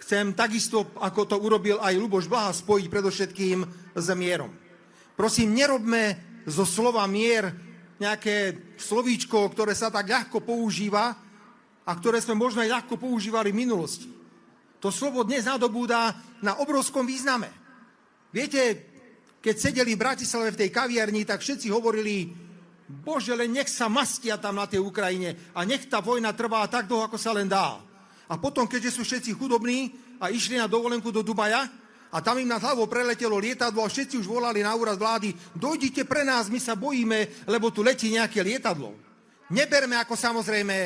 chcem takisto, ako to urobil aj Ľuboš Blaha, spojiť predovšetkým s mierom. Prosím, nerobme zo slova mier nejaké slovíčko, ktoré sa tak ľahko používa a ktoré sme možno aj ľahko používali v minulosti. To slovo dnes nadobúda na obrovskom význame. Viete, keď sedeli v Bratislave v tej kaviarni, tak všetci hovorili: Bože, len nech sa mastia tam na tej Ukrajine a nech tá vojna trvá tak dlho, ako sa len dá. A potom, keďže sú všetci chudobní a išli na dovolenku do Dubaja a tam im nad hlavou preletelo lietadlo a všetci už volali na úrad vlády: dojdite pre nás, my sa bojíme, lebo tu letí nejaké lietadlo. Neberme ako samozrejme,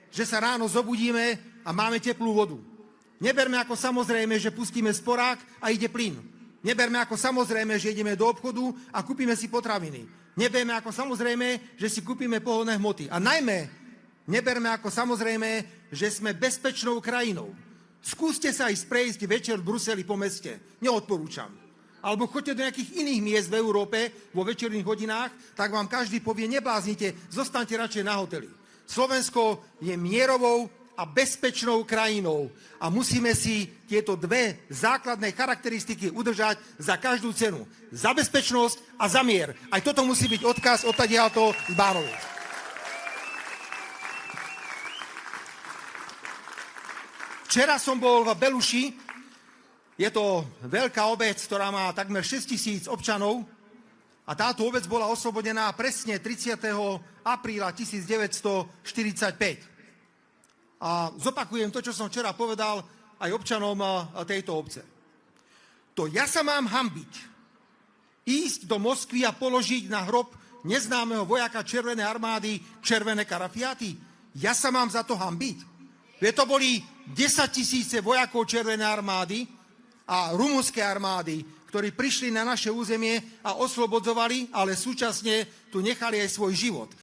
že sa ráno zobudíme a máme teplú vodu. Neberme ako samozrejme, že pustíme sporák a ide plyn. Neberme ako samozrejme, že ideme do obchodu a kúpime si potraviny. Neberme ako samozrejme, že si kúpime pohonné hmoty. A najmä neberme ako samozrejme, že sme bezpečnou krajinou. Skúste sa ísť prejsť večer v Bruseli po meste. Neodporúčam. Alebo choďte do nejakých iných miest v Európe vo večerných hodinách, tak vám každý povie: nebláznite, zostaňte radšej na hoteli. Slovensko je mierovou a bezpečnou krajinou a musíme si tieto dve základné charakteristiky udržať za každú cenu. Za bezpečnosť a za mier. Aj toto musí byť odkaz odtadiaľto z Bánoviec. Včera som bol v Beluši. Je to veľká obec, ktorá má takmer 6 000 občanov a táto obec bola oslobodená presne 30. apríla 1945. A zopakujem to, čo som včera povedal aj občanom tejto obce. To ja sa mám hanbiť ísť do Moskvy a položiť na hrob neznámeho vojaka Červenej armády červené karafiaty? Ja sa mám za to hanbiť? Veď to boli 10 000 vojakov Červenej armády a rumunskej armády, ktorí prišli na naše územie a oslobodzovali, ale súčasne tu nechali aj svoj život.